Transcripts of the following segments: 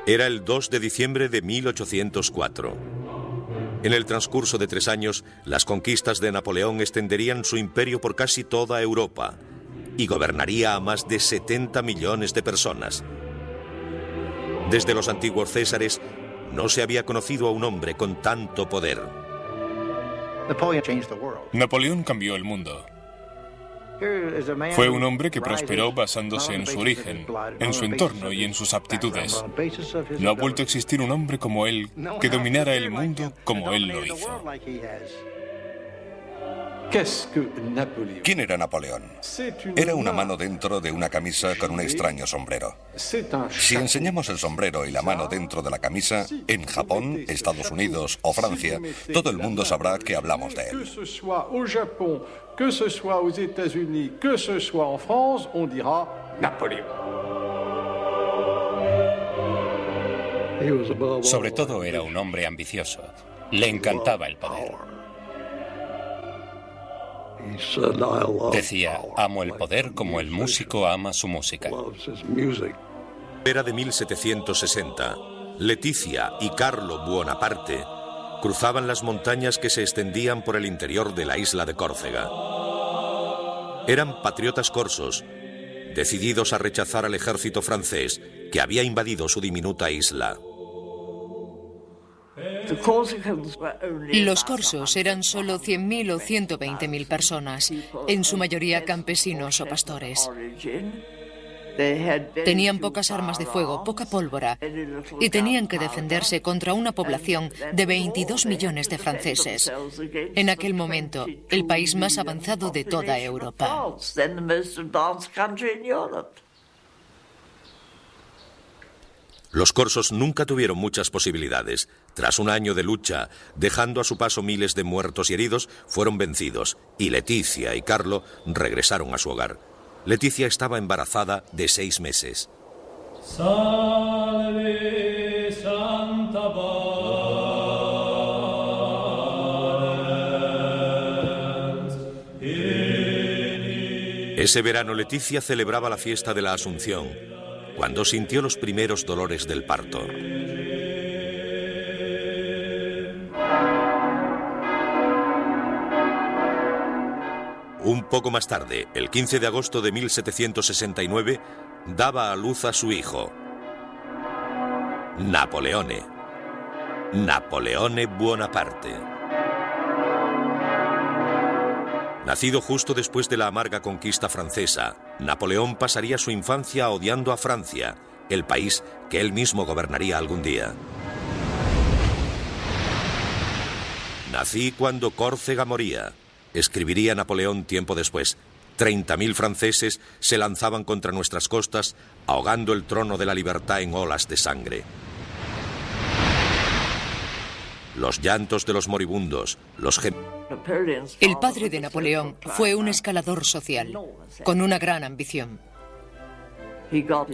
Era el 2 de diciembre de 1804. En el transcurso de 3 años, las conquistas de Napoleón extenderían su imperio por casi toda Europa y gobernaría a más de 70 millones de personas. Desde los antiguos Césares, no se había conocido a un hombre con tanto poder. Napoleón cambió el mundo. Fue un hombre que prosperó basándose en su origen, en su entorno y en sus aptitudes. No ha vuelto a existir un hombre como él que dominara el mundo como él lo hizo. ¿Quién era Napoleón? Era una mano dentro de una camisa con un extraño sombrero. Si enseñamos el sombrero y la mano dentro de la camisa, en Japón, Estados Unidos o Francia, todo el mundo sabrá que hablamos de él. Que ce soit aux États-Unis, que ce soit en France, on dira Napoléon. Sobre todo era un hombre ambicioso. Le encantaba el poder. Decía, amo el poder como el músico ama su música. Era de 1760. Leticia y Carlo Buonaparte cruzaban las montañas que se extendían por el interior de la isla de Córcega. Eran patriotas corsos, decididos a rechazar al ejército francés que había invadido su diminuta isla. Los corsos eran solo 100.000 o 120.000 personas, en su mayoría campesinos o pastores. Tenían pocas armas de fuego, poca pólvora, y tenían que defenderse contra una población de 22 millones de franceses. En aquel momento, el país más avanzado de toda Europa. Los corsos nunca tuvieron muchas posibilidades. Tras un año de lucha, dejando a su paso miles de muertos y heridos, fueron vencidos, y Leticia y Carlo regresaron a su hogar. Leticia estaba embarazada de 6 meses. Salve Santa Valens. Ese verano Leticia celebraba la fiesta de la Asunción, cuando sintió los primeros dolores del parto. Un poco más tarde, el 15 de agosto de 1769, daba a luz a su hijo, Napoleone Buonaparte. Nacido justo después de la amarga conquista francesa, Napoleón pasaría su infancia odiando a Francia, el país que él mismo gobernaría algún día. Nací cuando Córcega moría, escribiría Napoleón tiempo después. 30.000 franceses se lanzaban contra nuestras costas, ahogando el trono de la libertad en olas de sangre. Los llantos de los moribundos, El padre de Napoleón fue un escalador social, con una gran ambición.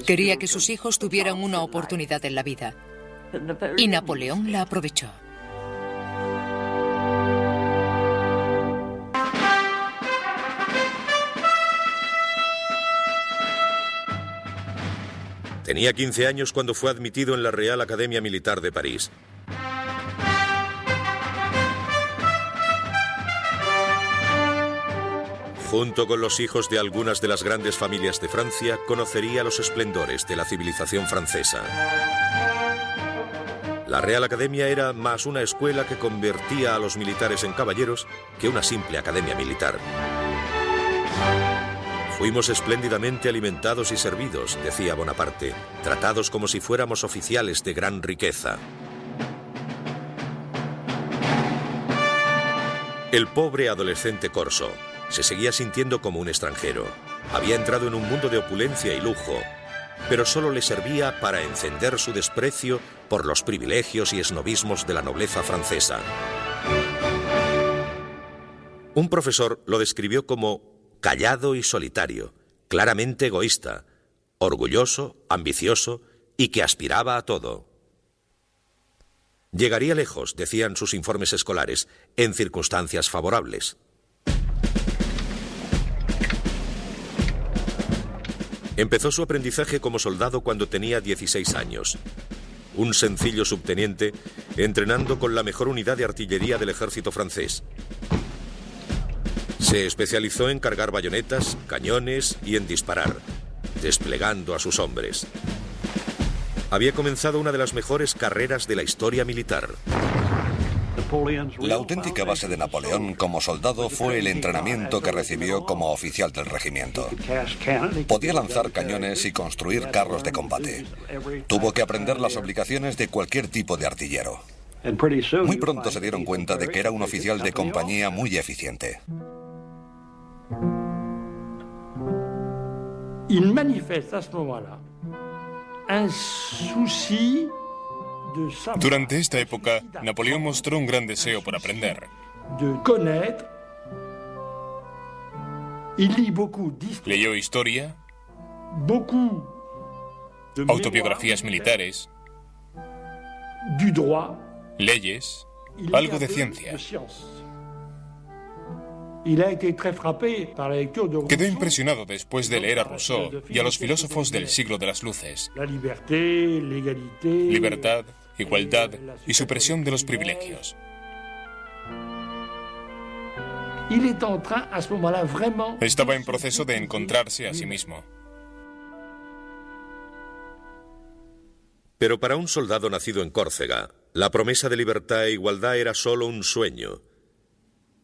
Quería que sus hijos tuvieran una oportunidad en la vida, y Napoleón la aprovechó. Tenía 15 años cuando fue admitido en la Real Academia Militar de París. Junto con los hijos de algunas de las grandes familias de Francia, conocería los esplendores de la civilización francesa. La Real Academia era más una escuela que convertía a los militares en caballeros que una simple academia militar. Fuimos espléndidamente alimentados y servidos, decía Bonaparte, tratados como si fuéramos oficiales de gran riqueza. El pobre adolescente corso se seguía sintiendo como un extranjero. Había entrado en un mundo de opulencia y lujo, pero solo le servía para encender su desprecio por los privilegios y esnobismos de la nobleza francesa. Un profesor lo describió como callado y solitario, claramente egoísta, orgulloso, ambicioso y que aspiraba a todo. Llegaría lejos, decían sus informes escolares, en circunstancias favorables. Empezó su aprendizaje como soldado cuando tenía 16 años. un sencillo subteniente entrenando con la mejor unidad de artillería del ejército francés. Se especializó en cargar bayonetas, cañones y en disparar, desplegando a sus hombres. Había comenzado una de las mejores carreras de la historia militar. La auténtica base de Napoleón como soldado fue el entrenamiento que recibió como oficial del regimiento. Podía lanzar cañones y construir carros de combate. Tuvo que aprender las obligaciones de cualquier tipo de artillero. Muy pronto se dieron cuenta de que era un oficial de compañía muy eficiente. Il manifeste à ce moment-là un souci. Durante esta época, Napoleón mostró un gran deseo por aprender. Leyó historia, autobiografías militares, leyes, algo de ciencia. Quedó impresionado después de leer a Rousseau y a los filósofos del siglo de las luces. Libertad, igualdad y supresión de los privilegios. Estaba en proceso de encontrarse a sí mismo. Pero para un soldado nacido en Córcega, la promesa de libertad e igualdad era solo un sueño.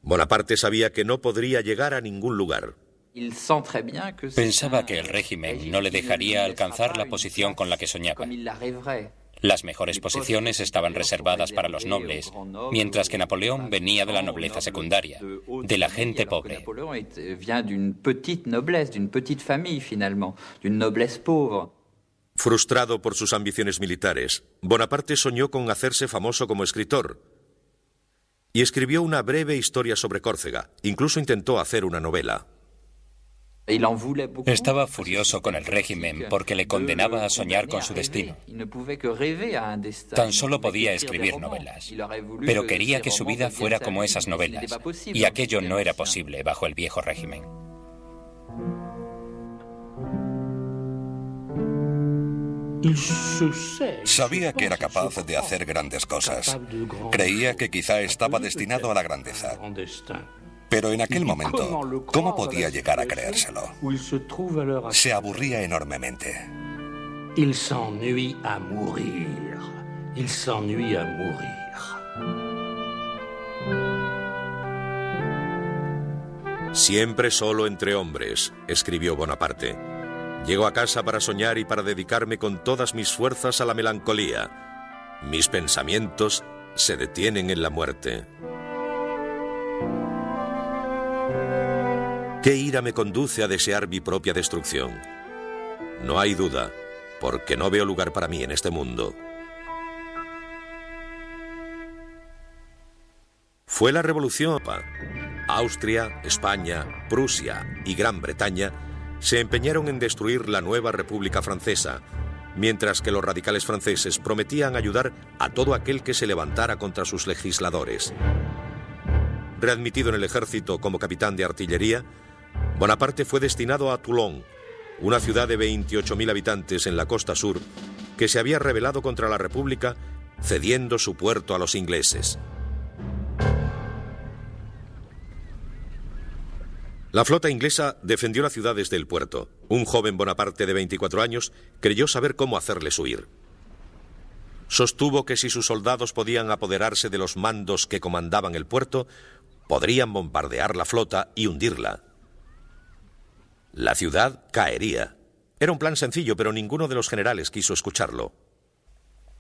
Bonaparte sabía que no podría llegar a ningún lugar. Pensaba que el régimen no le dejaría alcanzar la posición con la que soñaba. Las mejores posiciones estaban reservadas para los nobles, mientras que Napoleón venía de la nobleza secundaria, de la gente pobre. Frustrado por sus ambiciones militares, Bonaparte soñó con hacerse famoso como escritor y escribió una breve historia sobre Córcega. Incluso intentó hacer una novela. Estaba furioso con el régimen porque le condenaba a soñar con su destino. Tan solo podía escribir novelas, pero quería que su vida fuera como esas novelas, y aquello no era posible bajo el viejo régimen. Sabía que era capaz de hacer grandes cosas. Creía que quizá estaba destinado a la grandeza. Pero en aquel momento, ¿cómo podía llegar a creérselo? Se aburría enormemente. Il s'ennuie à mourir. Il s'ennuie à mourir. Siempre solo entre hombres, escribió Bonaparte. Llego a casa para soñar y para dedicarme con todas mis fuerzas a la melancolía. Mis pensamientos se detienen en la muerte. ¿Qué ira me conduce a desear mi propia destrucción? No hay duda, porque no veo lugar para mí en este mundo. Fue la Revolución. Austria, España, Prusia y Gran Bretaña se empeñaron en destruir la nueva República Francesa, mientras que los radicales franceses prometían ayudar a todo aquel que se levantara contra sus legisladores. Readmitido en el ejército como capitán de artillería, Bonaparte fue destinado a Toulon, una ciudad de 28.000 habitantes en la costa sur, que se había rebelado contra la República, cediendo su puerto a los ingleses. La flota inglesa defendió la ciudad desde el puerto. Un joven Bonaparte de 24 años creyó saber cómo hacerles huir. Sostuvo que si sus soldados podían apoderarse de los mandos que comandaban el puerto, podrían bombardear la flota y hundirla. La ciudad caería. Era un plan sencillo, pero ninguno de los generales quiso escucharlo.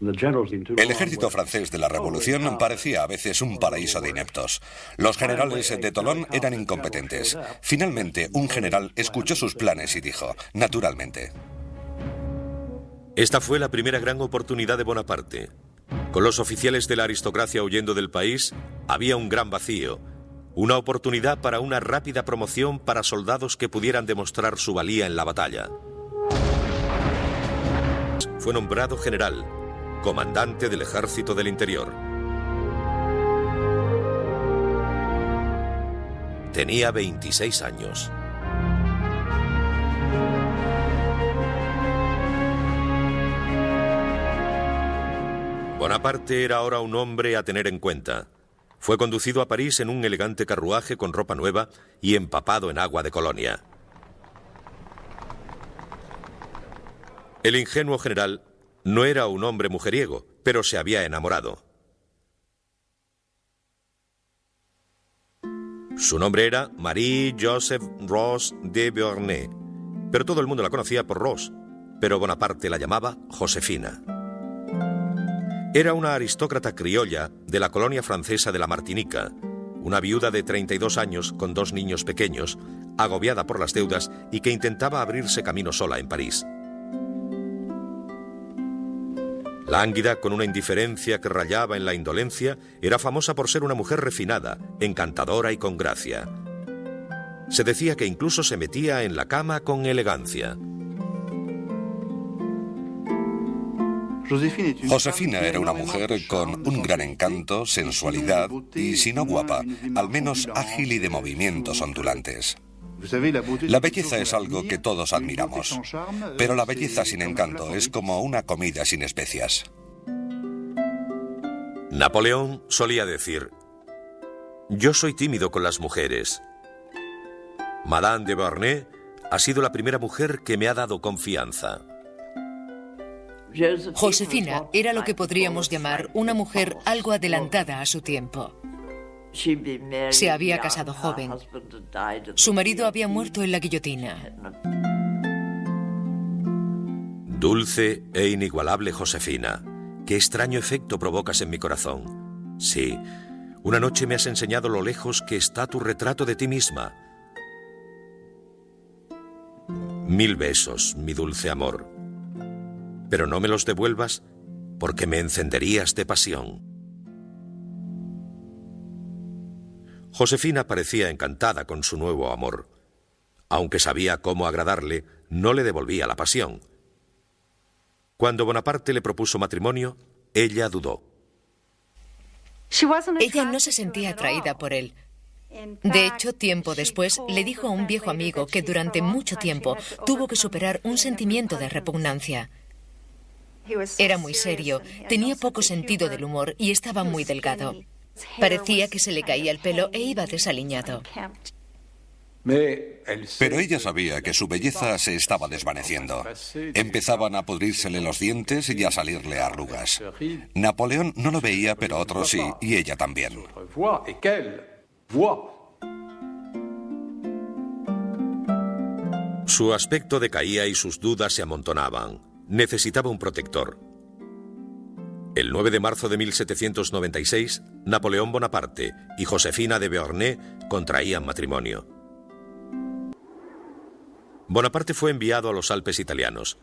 El ejército francés de la Revolución parecía a veces un paraíso de ineptos. Los generales de Toulon eran incompetentes. Finalmente, un general escuchó sus planes y dijo, naturalmente. Esta fue la primera gran oportunidad de Bonaparte. Con los oficiales de la aristocracia huyendo del país, había un gran vacío. Una oportunidad para una rápida promoción para soldados que pudieran demostrar su valía en la batalla. Fue nombrado general, comandante del Ejército del Interior. Tenía 26 años. Bonaparte era ahora un hombre a tener en cuenta. Fue conducido a París en un elegante carruaje con ropa nueva y empapado en agua de Colonia. El ingenuo general no era un hombre mujeriego, pero se había enamorado. Su nombre era Marie-Joseph Rose de Beauharnais, pero todo el mundo la conocía por Rose, pero Bonaparte la llamaba Josefina. Era una aristócrata criolla de la colonia francesa de la Martinica, una viuda de 32 años con 2 niños pequeños, agobiada por las deudas y que intentaba abrirse camino sola en París. Lánguida, con una indiferencia que rayaba en la indolencia, era famosa por ser una mujer refinada, encantadora y con gracia. Se decía que incluso se metía en la cama con elegancia. Josefina era una mujer con un gran encanto, sensualidad y, si no guapa, al menos ágil y de movimientos ondulantes. La belleza es algo que todos admiramos, pero la belleza sin encanto es como una comida sin especias. Napoleón solía decir: «Yo soy tímido con las mujeres. Madame de Beauharnais ha sido la primera mujer que me ha dado confianza». Josefina era lo que podríamos llamar una mujer algo adelantada a su tiempo. Se había casado joven. Su marido había muerto en la guillotina. Dulce e inigualable Josefina, qué extraño efecto provocas en mi corazón. Sí, una noche me has enseñado lo lejos que está tu retrato de ti misma. 1000 besos, mi dulce amor. Pero no me los devuelvas porque me encenderías de pasión. Josefina parecía encantada con su nuevo amor. Aunque sabía cómo agradarle, no le devolvía la pasión. Cuando Bonaparte le propuso matrimonio, ella dudó. Ella no se sentía atraída por él. De hecho, tiempo después le dijo a un viejo amigo que durante mucho tiempo tuvo que superar un sentimiento de repugnancia. Era muy serio, tenía poco sentido del humor y estaba muy delgado. Parecía que se le caía el pelo e iba desaliñado. Pero ella sabía que su belleza se estaba desvaneciendo. Empezaban a pudrírsele los dientes y a salirle arrugas. Napoleón no lo veía, pero otros sí, y ella también. Su aspecto decaía y sus dudas se amontonaban. Necesitaba un protector. El 9 de marzo de 1796, Napoleón Bonaparte y Josefina de Beauharnais contraían matrimonio. Bonaparte fue enviado a los Alpes italianos.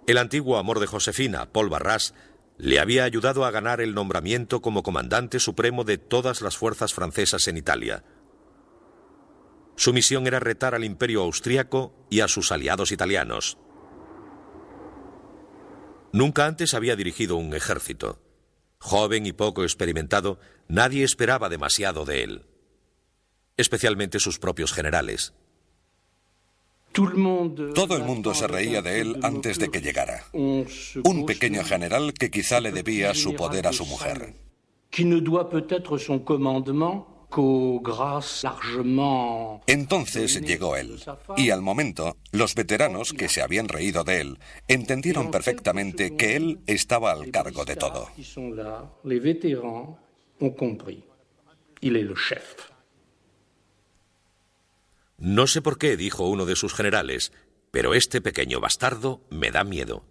El antiguo amor de Josefina, Paul Barras, le había ayudado a ganar el nombramiento como comandante supremo de todas las fuerzas francesas en Italia. Su misión era retar al imperio austríaco y a sus aliados italianos. Nunca antes había dirigido un ejército. Joven y poco experimentado, nadie esperaba demasiado de él. Especialmente sus propios generales. Todo el mundo se reía de él antes de que llegara. Un pequeño general que quizá le debía su poder a su mujer. Entonces llegó él, y al momento, los veteranos que se habían reído de él entendieron perfectamente que él estaba al cargo de todo. No sé por qué, dijo uno de sus generales, pero este pequeño bastardo me da miedo.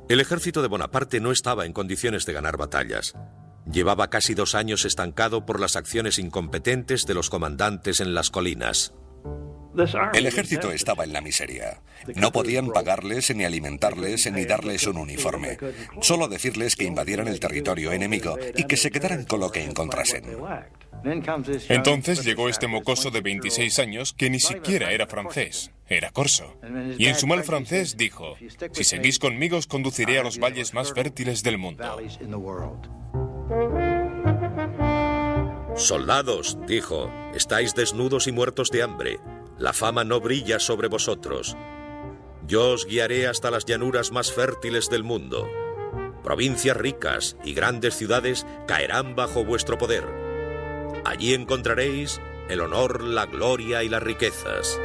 El ejército de Bonaparte no estaba en condiciones de ganar batallas. Llevaba casi 2 años estancado por las acciones incompetentes de los comandantes en las colinas. El ejército estaba en la miseria. No podían pagarles, ni alimentarles, ni darles un uniforme. Solo decirles que invadieran el territorio enemigo y que se quedaran con lo que encontrasen. Entonces llegó este mocoso de 26 años que ni siquiera era francés, era corso. Y en su mal francés dijo: «Si seguís conmigo os conduciré a los valles más fértiles del mundo». «Soldados», dijo, «estáis desnudos y muertos de hambre. La fama no brilla sobre vosotros. Yo os guiaré hasta las llanuras más fértiles del mundo. provincias ricas y grandes ciudades caerán bajo vuestro poder. Allí encontraréis el honor, la gloria y las riquezas.